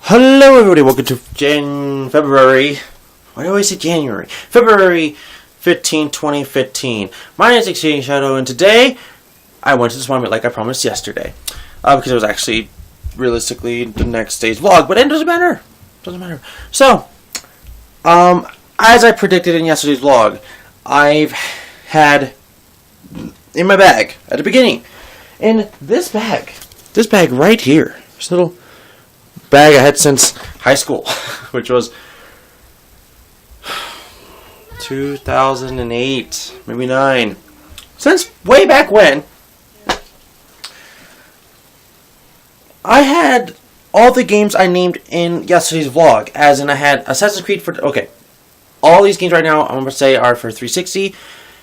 Hello everybody, welcome to February, why do I always say January? February 15, 2015. My name is Exchange Shadow, and today I went to the SWAPMEET like I promised yesterday. Because it was actually, realistically, the next day's vlog, but it doesn't matter. So, as I predicted in yesterday's vlog, I've had in my bag, at the beginning, in this bag right here, this little bag I had since high school, which was 2008, maybe 9. Since way back when, I had all the games I named in yesterday's vlog, as in I had Assassin's Creed for, okay, all these games right now I'm going to say are for 360,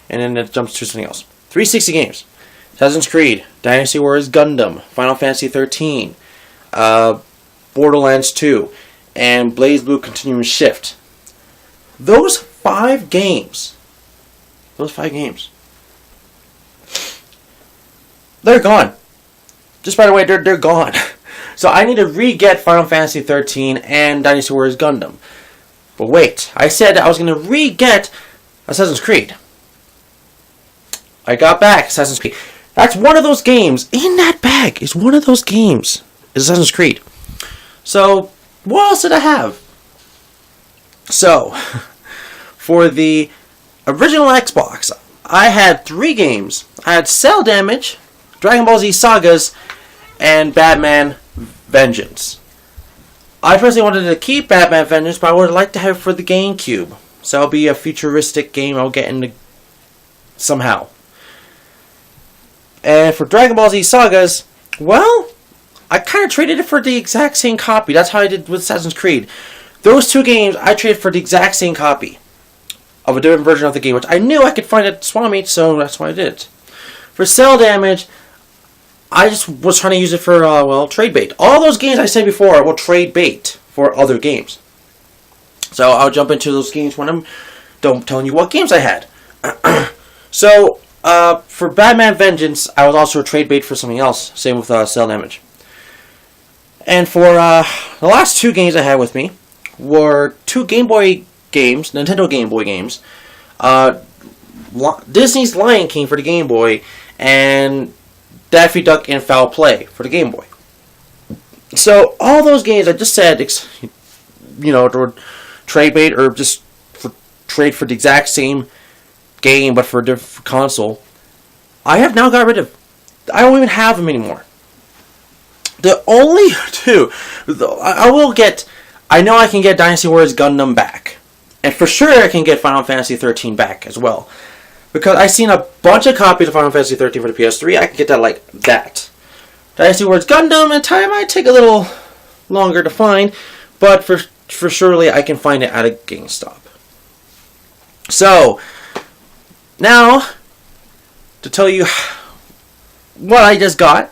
and then it jumps to something else. 360 games: Assassin's Creed, Dynasty Warriors Gundam, Final Fantasy 13, Borderlands 2, and BlazBlue Continuum Shift. Those 5 games, they're gone. Just by the way, they're gone. So I need to re-get Final Fantasy 13 and Dynasty Warriors Gundam. But wait, I said I was going to re-get Assassin's Creed. I got back Assassin's Creed. That's one of those games. In that bag is one of those games. Is Assassin's Creed. So, what else did I have? So, for the original Xbox, I had 3 games. I had Cell Damage, Dragon Ball Z Sagas, and Batman Vengeance. I personally wanted to keep Batman Vengeance, but I would like to have it for the GameCube. So, it'll be a futuristic game I'll get into somehow. And for Dragon Ball Z Sagas, well, I kind of traded it for the exact same copy. That's how I did with Assassin's Creed. Those 2 games, I traded for the exact same copy of a different version of the game, which I knew I could find at SWAPMEET, so that's why I did it. For Cell Damage, I just was trying to use it for, trade bait. All those games I said before will trade bait for other games. So I'll jump into those games when I'm telling you what games I had. So, for Batman Vengeance, I was also a trade bait for something else. Same with Cell Damage. And for the last 2 games I had with me were 2 Game Boy games, Nintendo Game Boy games. Disney's Lion King for the Game Boy, and Daffy Duck and Foul Play for the Game Boy. So all those games I just said, trade bait or just trade for the exact same game but for a different console, I have now got rid of. I don't even have them anymore. The only 2, I know I can get Dynasty Warriors Gundam back. And for sure I can get Final Fantasy 13 back as well. Because I've seen a bunch of copies of Final Fantasy 13 for the PS3, I can get that like that. Dynasty Warriors Gundam, in time might take a little longer to find, but for surely I can find it at a GameStop. So, now, to tell you what I just got,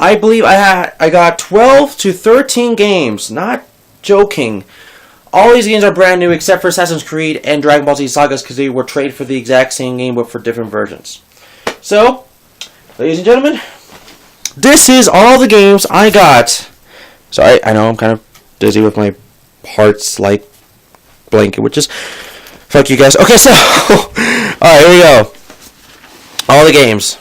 I believe I got 12 to 13 games, not joking. All these games are brand new except for Assassin's Creed and Dragon Ball Z Sagas because they were traded for the exact same game but for different versions. So, ladies and gentlemen, this is all the games I got. So I know I'm kind of dizzy with my heart's like blanket, which is fuck you guys. Okay, so alright, here we go. All the games.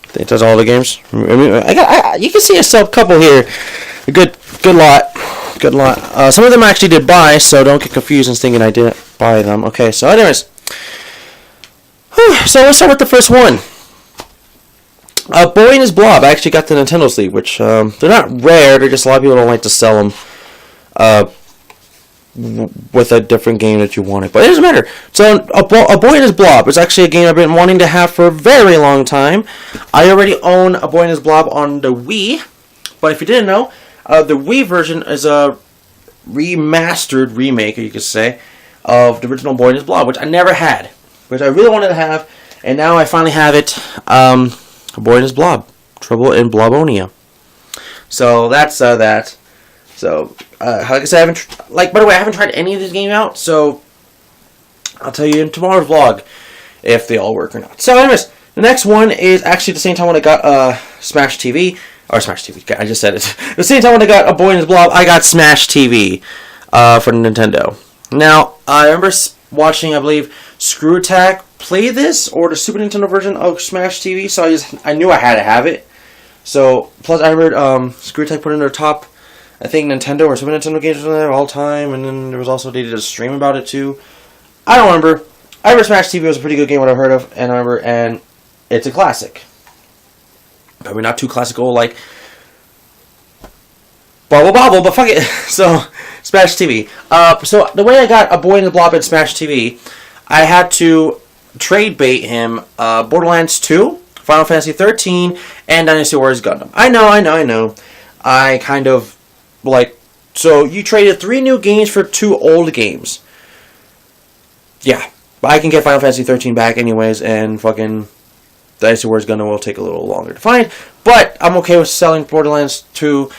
I think that's all the games. I mean, you can see a couple here. A good lot. Some of them I actually did buy, so don't get confused and thinking I didn't buy them. Okay, so anyways. So let's start with the first one. Boy and His Blob. I actually got the Nintendo sleeve, which, they're not rare, they're just a lot of people don't like to sell them, with a different game that you wanted. But it doesn't matter. So, A Boy and His Blob is actually a game I've been wanting to have for a very long time. I already own A Boy and His Blob on the Wii. But if you didn't know, the Wii version is a remastered remake, you could say, of the original Boy and His Blob, which I never had. Which I really wanted to have. And now I finally have it. A Boy and His Blob. Trouble in Blobonia. So, that's that. So, like I said, by the way, I haven't tried any of this game out, so I'll tell you in tomorrow's vlog if they all work or not. So anyways, the next one is actually the same time when I got Smash TV. Or Smash TV, I just said it. The same time when I got A Boy and His Blob, I got Smash TV for Nintendo. Now, I remember watching, I believe, Screw Attack play this, or the Super Nintendo version of Smash TV, so I knew I had to have it. So, plus I heard Screw Attack put in their top, I think, Nintendo or Super Nintendo games from there all time, and then there was also, they did a stream about it too. I don't remember. I remember Smash TV was a pretty good game, what I've heard of, and it's a classic. Probably not too classical like Bobble Bobble, but fuck it. So, Smash TV. So, the way I got A Boy and the Blob in Smash TV, I had to trade bait him Borderlands 2, Final Fantasy 13, and Dynasty Warriors Gundam. I know. I kind of, like, so you traded 3 new games for 2 old games. Yeah, but I can get Final Fantasy 13 back anyways, and fucking Dynasty Warriors Gundam will take a little longer to find, but I'm okay with selling Borderlands 2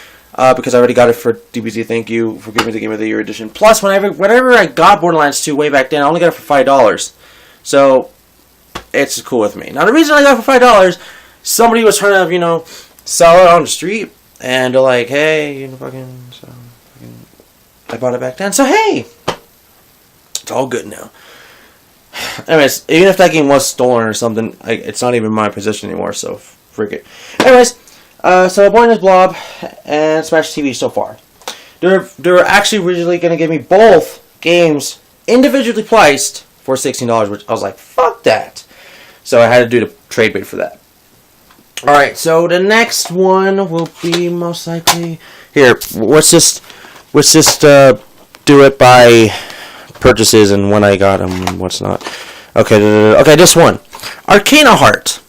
because I already got it for DBZ. Thank you for giving me the Game of the Year edition. Plus, whenever I got Borderlands 2 way back then, I only got it for $5. So, it's cool with me. Now, the reason I got it for $5, somebody was trying to, sell it on the street, and they're like, hey, I bought it back then, so hey, it's all good now. Anyways, even if that game was stolen or something, it's not even my position anymore, so freak it. Anyways, so Boy and His Blob and Smash TV so far. They're actually originally going to give me both games individually priced for $16, which I was like, fuck that. So I had to do the trade bait for that. Alright, so the next one will be most likely... Here, let's just do it by purchases and when I got them and what's not. Okay, this one. Arcana Heart.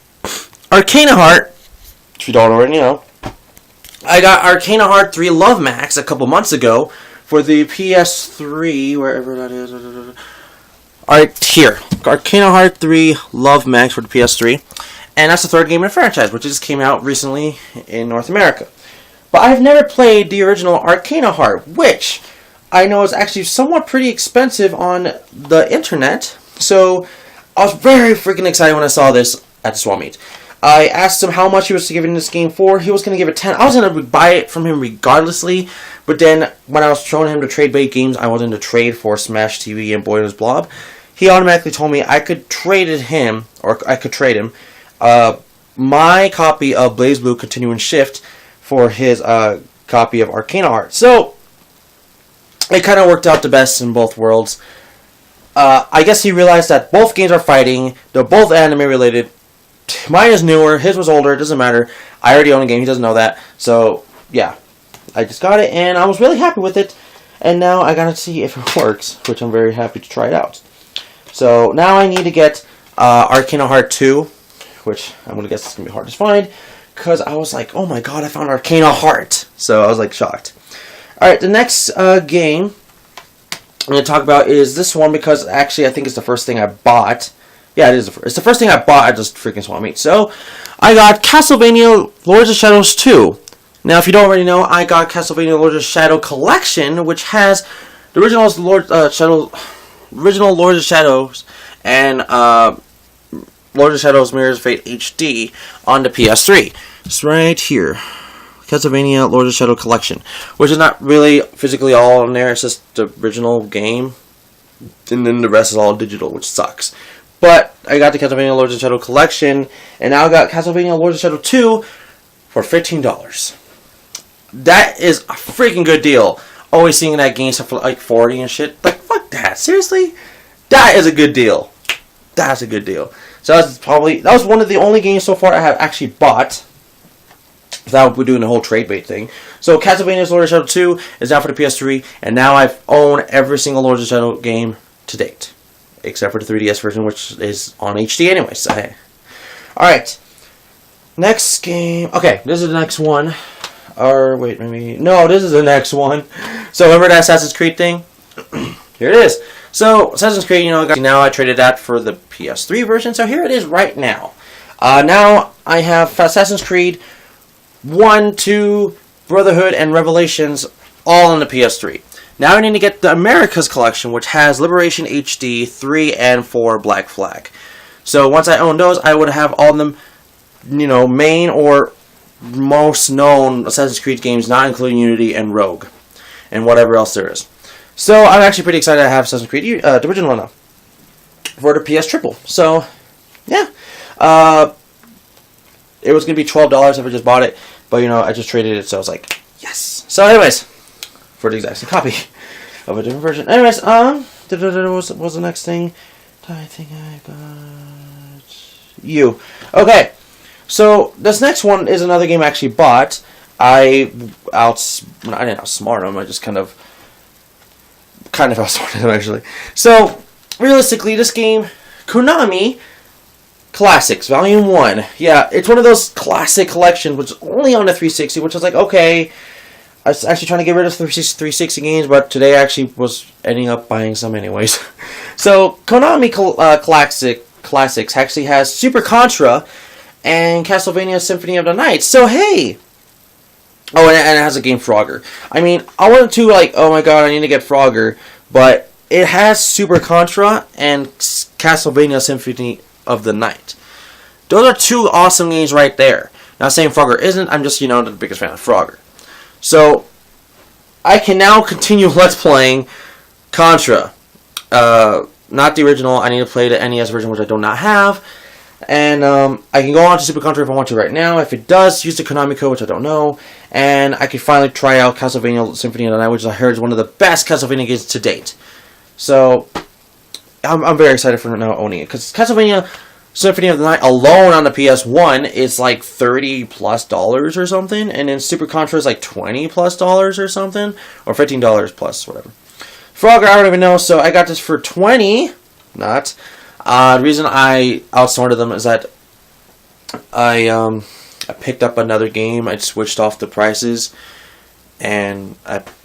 Arcana Heart, if you don't already know, I got Arcana Heart 3 Love Max a couple months ago for the PS3, wherever that is. Alright, here. Arcana Heart 3 Love Max for the PS3. And that's the 3rd game in the franchise, which just came out recently in North America. But I've never played the original Arcana Heart, which I know is actually somewhat pretty expensive on the internet. So I was very freaking excited when I saw this at the SWAPMEET. I asked him how much he was giving this game for. He was going to give it 10. I was going to buy it from him regardlessly. But then when I was showing him the trade bait games I wanted to trade for Smash TV and Boy and His Blob, he automatically told me I could trade him my copy of Blaze Blue Continuing Shift for his copy of Arcana Heart. So it kind of worked out the best in both worlds. I guess he realized that both games are fighting. They're both anime related. Mine is newer. His was older. It doesn't matter. I already own a game. He doesn't know that. So, yeah. I just got it, and I was really happy with it. And now I gotta see if it works, which I'm very happy to try it out. So, now I need to get Arcana Heart 2, which I'm gonna guess it's gonna be hard to find, because I was like, oh my god, I found Arcana Heart. So, I was like shocked. Alright, the next game I'm going to talk about is this one, because actually I think it's the first thing I bought. Yeah, it's the first thing I bought at this freaking SWAPMEET. So, I got Castlevania Lords of Shadows 2. Now, if you don't already know, I got Castlevania Lords of Shadow Collection, which has the original Lords of Shadows and Lords of Shadows Mirror's Fate HD on the PS3. It's right here. Castlevania Lords of Shadow Collection, which is not really physically all on there. It's just the original game, and then the rest is all digital, which sucks. But I got the Castlevania Lords of Shadow Collection, and now I got Castlevania Lords of Shadow 2 for $15. That is a freaking good deal. Always seeing that game stuff for like 40 and shit. Like, fuck that. Seriously? That is a good deal. That's a good deal. So that was one of the only games so far I have actually bought without doing the whole trade bait thing. So Castlevania Lords of Shadow 2 is now for the PS3, and now I've owned every single Lords of Shadow game to date. Except for the 3DS version, which is on HD anyway. So, hey. Alright. Next game. Okay, this is the next one. Or, wait, maybe... No, this is the next one. So, remember that Assassin's Creed thing? Here it is. So, Assassin's Creed, now I traded that for the PS3 version. So, here it is right now. Now, I have Assassin's Creed 1, 2, Brotherhood, and Revelations all on the PS3. Now I need to get the Americas collection, which has Liberation HD 3 and 4 Black Flag. So once I owned those, I would have all of them, main or most known Assassin's Creed games, not including Unity and Rogue, and whatever else there is. So I'm actually pretty excited to have Assassin's Creed, the original one now, for the PS Triple. So, yeah. It was going to be $12 if I just bought it, but, I just traded it, so I was like, yes. So, anyways, for the exact same copy of a different version. Anyways, what was the next thing? I think I got you. Okay, so this next one is another game I actually bought. I didn't outsmart them. I just kind of outsmarted them, actually. So, realistically, this game, Konami Classics, Volume 1. Yeah, it's one of those classic collections, which is only on the 360, which is like, okay, I was actually trying to get rid of 360 games, but today I actually was ending up buying some anyways. So, Konami Classics actually has Super Contra and Castlevania Symphony of the Night. So, hey! Oh, and it has a game Frogger. I mean, I wanted to, oh my god, I need to get Frogger, but it has Super Contra and Castlevania Symphony of the Night. Those are two awesome games right there. Not saying Frogger isn't, I'm just, the biggest fan of Frogger. So, I can now continue Let's Playing Contra. Not the original, I need to play the NES version, which I do not have. And I can go on to Super Contra if I want to right now. If it does, use the Konami code, which I don't know. And I can finally try out Castlevania Symphony of the Night, which I heard is one of the best Castlevania games to date. So, I'm very excited for now owning it. Because Castlevania Symphony of the Night alone on the PS1 is like $30+ or something. And then Super Contra is like $20+ or something. Or $15 plus, whatever. Frogger, I don't even know. So, I got this for $20. Not. The reason I outsmarted them is that I picked up another game. I switched off the prices, and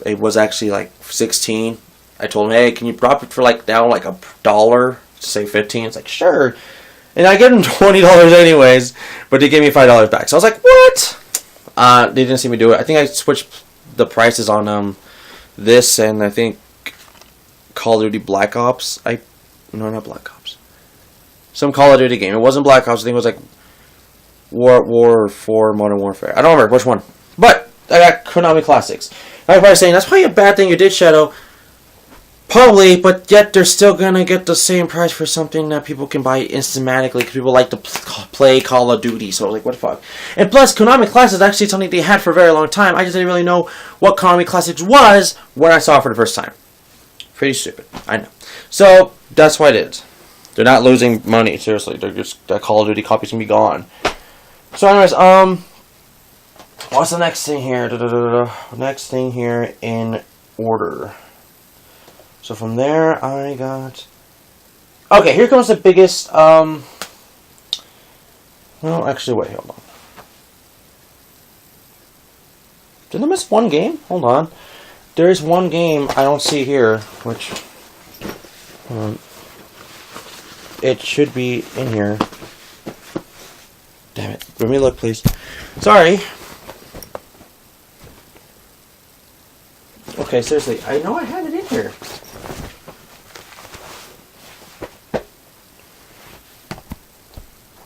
it was actually like $16. I told them, hey, can you drop it for down $1, say $15? It's like, sure. And I gave them $20 anyways, but they gave me $5 back. So I was like, what? They didn't see me do it. I think I switched the prices on this and I think Call of Duty Black Ops. No, not Black Ops. Some Call of Duty game. It wasn't Black Ops. I think it was like War 4 Modern Warfare. I don't remember which one. But I got Konami Classics. I'm probably saying that's probably a bad thing you did, Shadow. Probably, but yet they're still gonna get the same price for something that people can buy instantly because people like to play Call of Duty. So what the fuck? And plus, Konami Classics is actually something they had for a very long time. I just didn't really know what Konami Classics was when I saw it for the first time. Pretty stupid, I know. So that's why it is. They're not losing money, seriously. They're just, that Call of Duty copy's gonna be gone. So anyways, what's the next thing here? Next thing here in order. So from there, I got... Okay, here comes the biggest, well, actually, wait, hold on. Did I miss one game? Hold on. There is one game I don't see here, which... it should be in here. Damn it. Let me look, please. Sorry. Okay, seriously. I know I had it in here.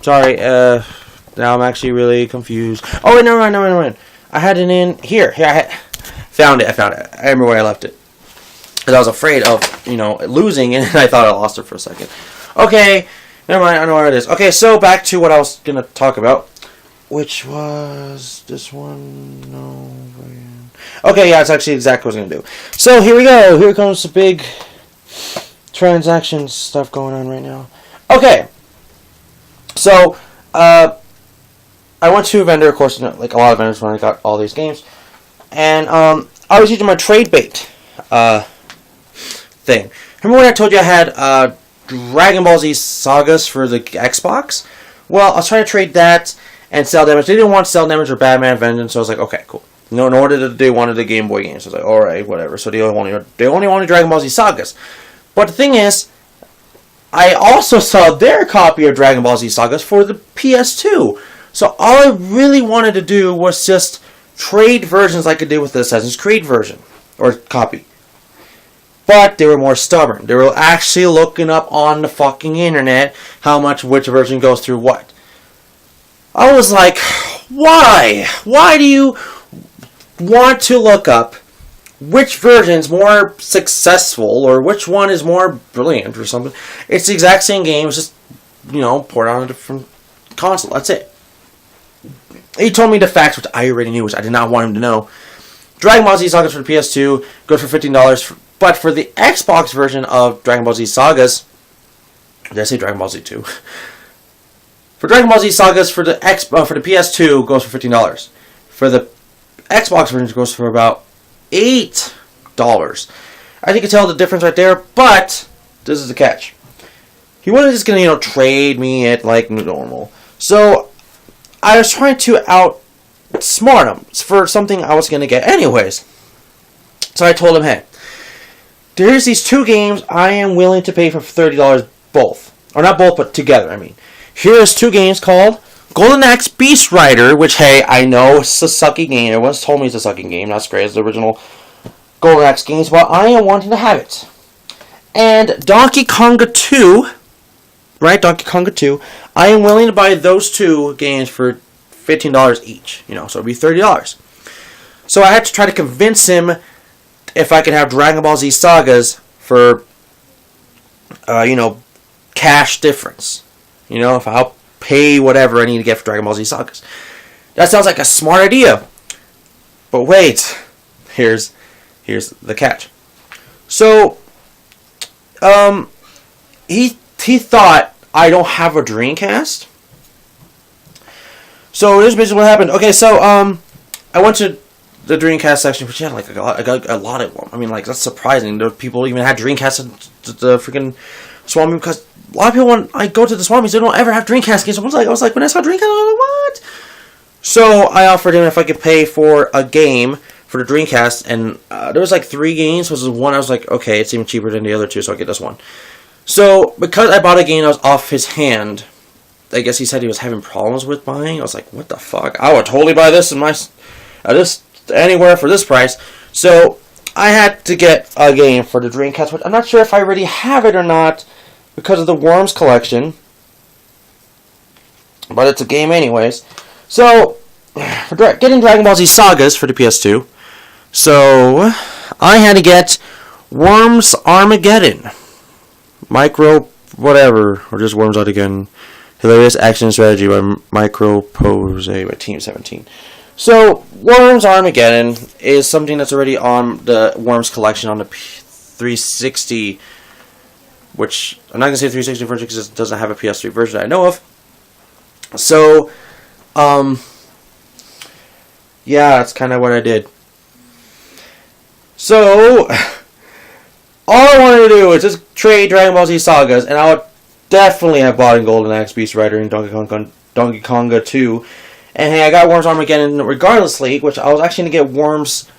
Sorry, now I'm actually really confused. Oh, wait, never mind. I had it in here. Here, I found it. I remember where I left it. Because I was afraid of, losing, and I thought I lost it for a second. Okay, never mind, I know where it is. Okay, so back to what I was going to talk about. Which was this one? No. Okay, yeah, it's actually exactly what I was going to do. So, here we go. Here comes the big transaction stuff going on right now. Okay. So, I went to a vendor, of course, like a lot of vendors when I got all these games. And, I was using my trade bait, thing. Remember when I told you I had, Dragon Ball Z Sagas for the Xbox? Well, I was trying to trade that and Cell Damage. They didn't want Cell Damage or Batman Vengeance, so I was like, okay, cool. No, nor did they wanted the Game Boy games. So I was like, alright, whatever. So they only wanted Dragon Ball Z Sagas. But the thing is, I also saw their copy of Dragon Ball Z Sagas for the PS2. So all I really wanted to do was just trade versions like I did with the Assassin's Creed version. Or copy. But they were more stubborn. They were actually looking up on the fucking internet how much which version goes through what. I was like, why? Why do you want to look up which version is more successful or which one is more brilliant or something? It's the exact same game. It's just, poured on a different console. That's it. He told me the facts, which I already knew, which I did not want him to know. Dragon Ball Z Sagas for the PS2 goes for $15, but for the Xbox version of Dragon Ball Z Sagas, did I say Dragon Ball Z 2? For Dragon Ball Z Sagas for the PS2 goes for $15. For the Xbox version, it goes for about $8. I think you can tell the difference right there, but this is the catch. He wasn't just gonna, trade me it like normal. So I was trying to outsmart him for something I was gonna get anyways. So I told him, hey, there's these two games I am willing to pay for $30 both. Or not both, but together, I mean. Here's two games called Golden Axe Beast Rider, which, hey, I know it's a sucky game. Everyone's told me it's a sucky game. Not as great as the original Golden Axe games, but I am wanting to have it. And Donkey Konga 2, right? Donkey Konga 2. I am willing to buy those two games for $15 each. So it'd be $30. So I had to try to convince him if I could have Dragon Ball Z Sagas for, cash difference. If I'll pay whatever I need to get for Dragon Ball Z Sagas. That sounds like a smart idea. But wait. Here's the catch. So, he thought I don't have a Dreamcast. So here's basically what happened. Okay, so, I went to the Dreamcast section, which had like a lot of them. I mean, like, that's surprising. There people even had Dreamcast at the freaking SWAPMEET, because a lot of people, when I go to the SWAPMEET, they don't ever have Dreamcast games. I was like, when I saw Dreamcast, I was like, what? So I offered him if I could pay for a game for the Dreamcast, and there was like 3 games. Was one I was like, okay, it's even cheaper than the other 2, so I'll get this one. So because I bought a game that was off his hand, I guess he said he was having problems with buying. I was like, what the fuck? I would totally buy this anywhere for this price. So I had to get a game for the Dreamcast, which I'm not sure if I already have it or not because of the Worms collection. But it's a game anyways. So, for getting Dragon Ball Z Sagas for the PS2, so I had to get Worms Armageddon. Micro whatever, or just Worms Out Again. Hilarious Action Strategy by Micro Pose by Team 17. So, Worms Armageddon is something that's already on the Worms collection on the 360, which, I'm not going to say 360 version because it doesn't have a PS3 version that I know of. So, yeah, that's kind of what I did. So, all I wanted to do was just trade Dragon Ball Z Sagas, and I would definitely have bought in Golden Axe Beast Rider and Donkey Konga 2. And hey, I got Worms Armageddon regardlessly, which I was actually going to get Worms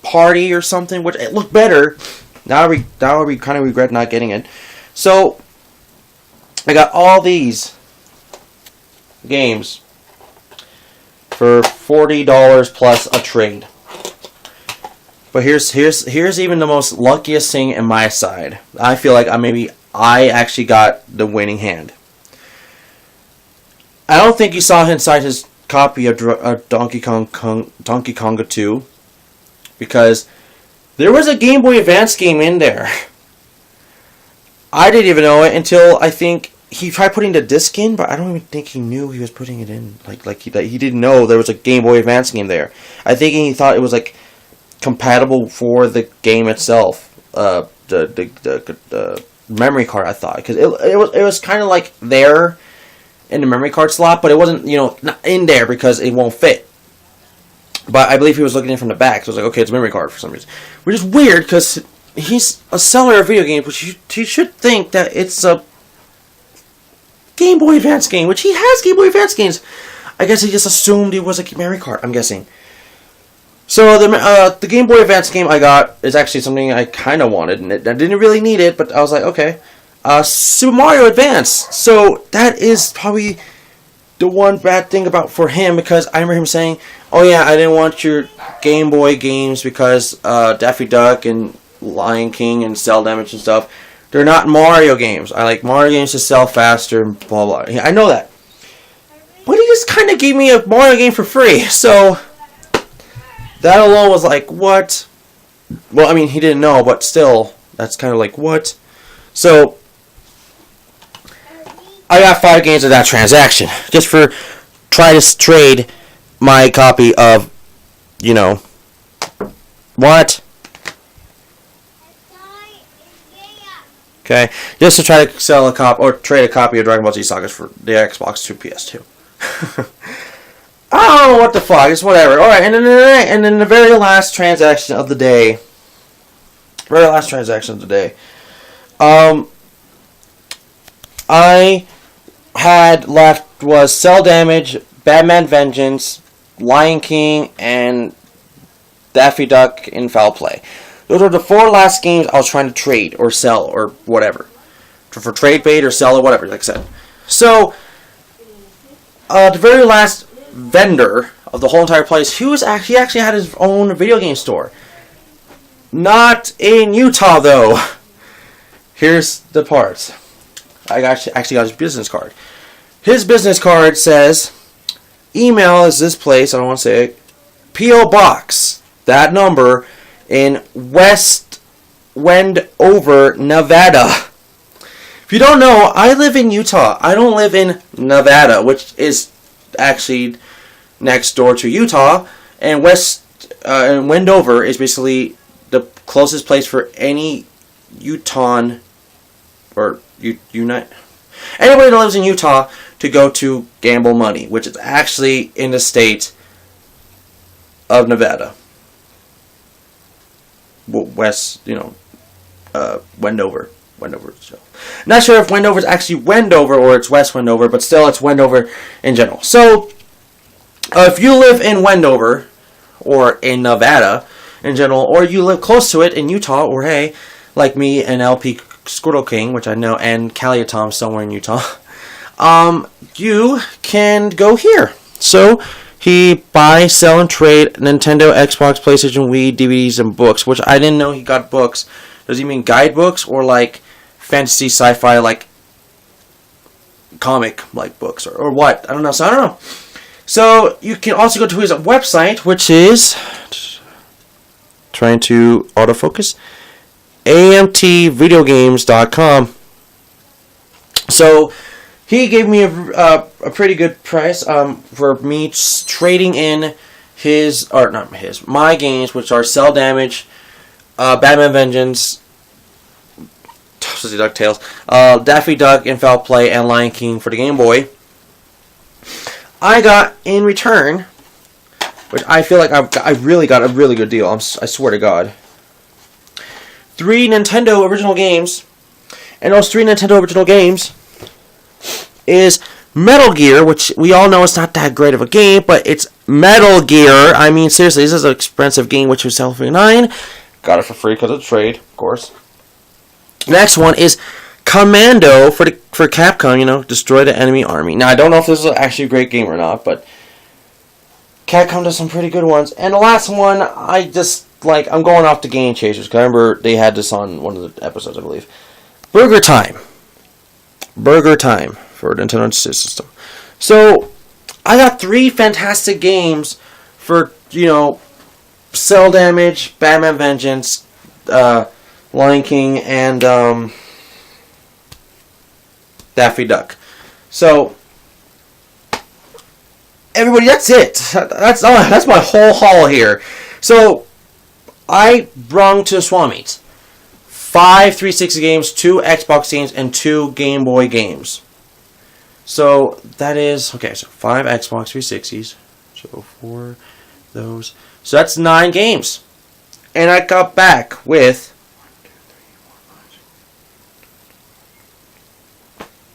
Party or something, which it looked better. Now I kind of regret not getting it. So, I got all these games for $40 plus a trade. But here's even the most luckiest thing in my side. I feel like I actually got the winning hand. I don't think you saw inside his copy of Donkey Konga 2, because there was a Game Boy Advance game in there. I didn't even know it until I think he tried putting the disc in, but I don't even think he knew he was putting it in. Like he didn't know there was a Game Boy Advance game there. I think he thought it was like compatible for the game itself. The memory card, I thought, because it was kind of like there in the memory card slot, but it wasn't, not in there because it won't fit. But I believe he was looking in from the back, so I was like, okay, it's a memory card for some reason. Which is weird, because he's a seller of video games, which you should think that it's a Game Boy Advance game, which he has Game Boy Advance games. I guess he just assumed it was a memory card, I'm guessing. So the Game Boy Advance game I got is actually something I kind of wanted, and I didn't really need it, but I was like, okay. Super Mario Advance. So that is probably the one bad thing for him, because I remember him saying, oh yeah, I didn't want your Game Boy games because Daffy Duck and Lion King and Cell Damage and stuff, they're not Mario games. I like Mario games to sell faster and blah blah. I know that. But he just kind of gave me a Mario game for free. So that alone was like, what? Well, I mean, he didn't know, but still, that's kind of like, what? So I got 5 games of that transaction. Just for try to trade my copy of, you know, what? Okay, just to try to sell a copy or trade a copy of Dragon Ball Z Sagas for the Xbox 2 PS2. I don't know what the fuck. It's whatever. All right, and then the very last transaction of the day. I had left was Cell Damage, Batman Vengeance, Lion King, and Daffy Duck in Foul Play. Those are the 4 last games I was trying to trade or sell or whatever. For trade bait or sell or whatever, like I said. So, the very last vendor of the whole entire place, he actually had his own video game store. Not in Utah, though. Here's the part. I actually got his business card. His business card says, email is this place, I don't want to say it, P.O. Box, that number, in West Wendover, Nevada. If you don't know, I live in Utah. I don't live in Nevada, which is actually next door to Utah. And Wendover is basically the closest place for any Utahn or anybody that lives in Utah to go to gamble money, which is actually in the state of Nevada. West, Wendover. So. Not sure if Wendover is actually Wendover or it's West Wendover, but still it's Wendover in general. So, if you live in Wendover or in Nevada in general, or you live close to it in Utah, or hey, like me and LP Squirtle King, which I know, and Callie Tom somewhere in Utah, you can go here. So, he buy, sell, and trade Nintendo, Xbox, PlayStation, Wii, DVDs, and books, which I didn't know he got books. Does he mean guidebooks or like fantasy, sci-fi, like comic like books or what? I don't know. So you can also go to his website, which is trying to autofocus, amtvideogames.com. So he gave me a pretty good price for me trading in my games, which are Cell Damage, Batman Vengeance, DuckTales, Daffy Duck in Foul Play, and Lion King for the Game Boy. I got in return, which I feel like I really got a really good deal. I swear to God. 3 Nintendo original games, and those 3 Nintendo original games is Metal Gear, which we all know is not that great of a game, but it's Metal Gear. I mean, seriously, this is an expensive game, which was $7.49. Got it for free because of the trade, of course. Next one is Commando for Capcom, destroy the enemy army. Now, I don't know if this is actually a great game or not, but Capcom does some pretty good ones. And the last one, I'm going off the Game Chasers, because I remember they had this on one of the episodes, I believe. Burger Time for Nintendo System. So, I got 3 fantastic games for, Cell Damage, Batman Vengeance, Lion King, and Daffy Duck. So, everybody, that's it. That's my whole haul here. So, I brung to SWAPMEET 5 360 games, 2 Xbox games, and 2 Game Boy games. So, that is, okay, so 5 Xbox 360s, so 4 those. So, that's 9 games. And I got back with...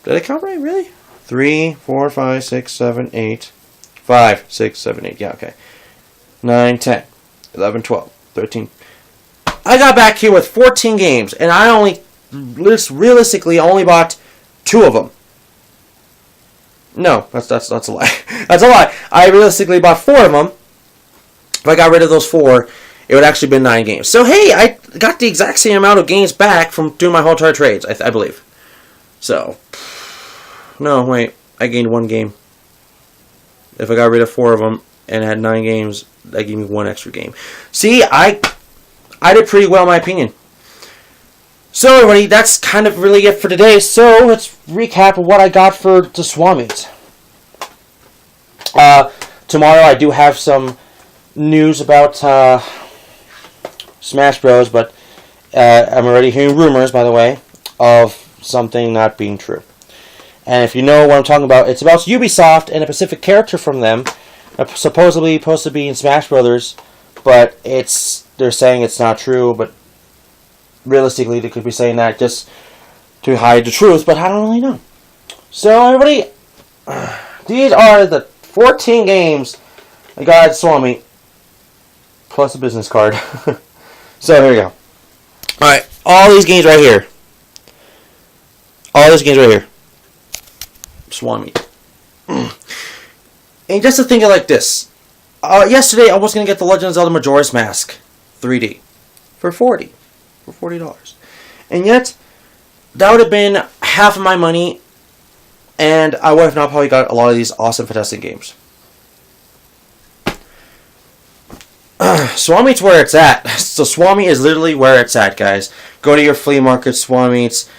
Did I count right, really? 3, 4, 5, 6, 7, 8. 5, 6, 7, 8. Yeah, okay. 9, 10, 11, 12, 13. I got back here with 14 games, and I realistically only bought 2 of them. No, that's a lie. That's a lie. I realistically bought 4 of them, if I got rid of those 4, it would actually been 9 games. So hey, I got the exact same amount of games back from doing my whole entire trades, I believe. So, no, wait, I gained 1 game. If I got rid of 4 of them and had 9 games, that gave me 1 extra game. See, I did pretty well in my opinion. So everybody, that's kind of really it for today. So let's recap of what I got for the SWAPMEET. Tomorrow I do have some news about Smash Bros, but I'm already hearing rumors, by the way, of something not being true. And if you know what I'm talking about, it's about Ubisoft and a specific character from them, supposedly supposed to be in Smash Brothers, but they're saying it's not true, but realistically they could be saying that just to hide the truth, but I don't really know. So everybody, these are the 14 games I got at SWAPMEET, plus a business card. So here we go. Alright, all these games right here. All these games right here. SWAPMEET. And just to think of like this. Yesterday I was going to get the Legend of Zelda Majora's Mask 3D for $40. And yet, that would have been half of my money, and I would have now probably got a lot of these awesome, fantastic games. SWAPMEET's where it's at. So SWAPMEET is literally where it's at, guys. Go to your flea markets, SWAPMEETs,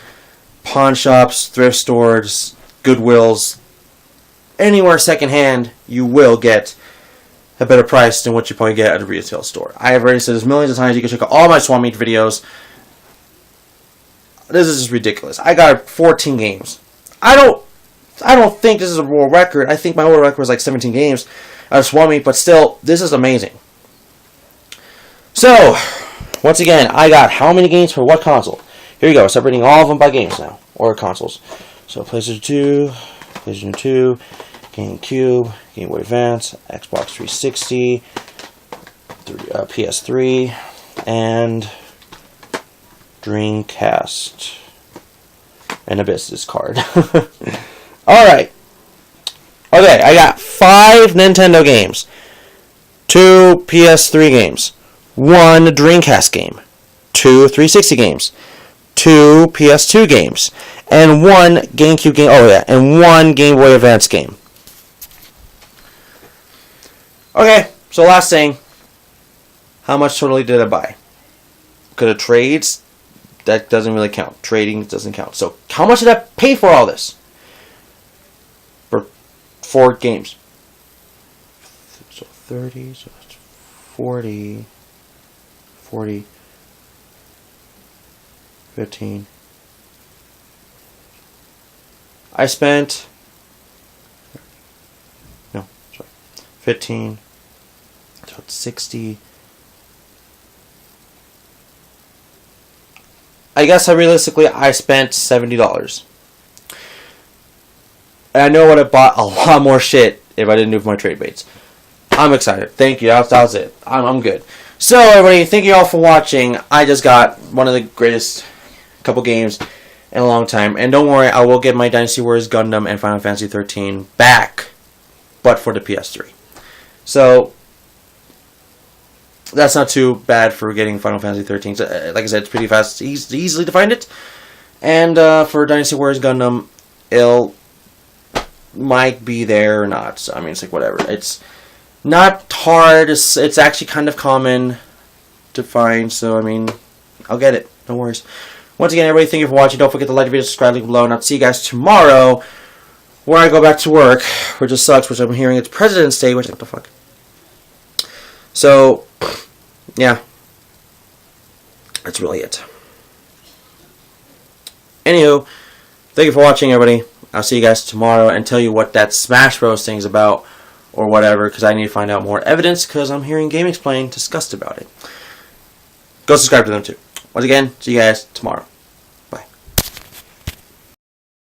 pawn shops, thrift stores, Goodwills, anywhere secondhand, you will get a better price than what you probably get at a retail store. I have already said this millions of times. You can check out all my SWAPMEET videos. This is just ridiculous. I got 14 games. I don't think this is a world record. I think my world record was like 17 games out of SWAPMEET, but still, this is amazing. So, once again, I got how many games for what console? Here you go. Separating all of them by games now, or consoles. So, PlayStation 2, PlayStation 2, GameCube, Game Boy Advance, Xbox 360, PS3, and Dreamcast. And a business card. Alright. Okay, I got 5 Nintendo games, 2 PS3 games, 1 Dreamcast game, 2 360 games, 2 PS2 games, and 1 GameCube game. Oh yeah, and 1 Game Boy Advance game. Okay, so last thing. How much totally did I buy? Because of trades, that doesn't really count. Trading doesn't count. So how much did I pay for all this? For 4 games. So 30, so that's 40, 15. I spent, 15, so it's 60. I guess realistically I spent $70. And I know I would have bought a lot more shit if I didn't do my trade baits. I'm excited. Thank you. That was it. I'm good. So everybody, thank you all for watching. I just got one of the greatest couple games in a long time. And don't worry, I will get my Dynasty Warriors Gundam and Final Fantasy 13 back, but for the PS3. So that's not too bad for getting Final Fantasy 13. So, like I said, it's pretty fast. It's easily to find it. And for Dynasty Warriors Gundam, it might be there or not. So, I mean, it's like whatever. It's not hard. It's actually kind of common to find. So, I mean, I'll get it. No worries. Once again, everybody, thank you for watching. Don't forget to like the video, subscribe, link below, and I'll see you guys tomorrow where I go back to work, which just sucks, which I'm hearing it's President's Day, which, what the fuck? So, yeah. That's really it. Anywho, thank you for watching, everybody. I'll see you guys tomorrow and tell you what that Smash Bros. Thing's about, or whatever, because I need to find out more evidence, because I'm hearing Game Explain discussed about it. Go subscribe to them, too. Once again, see you guys tomorrow.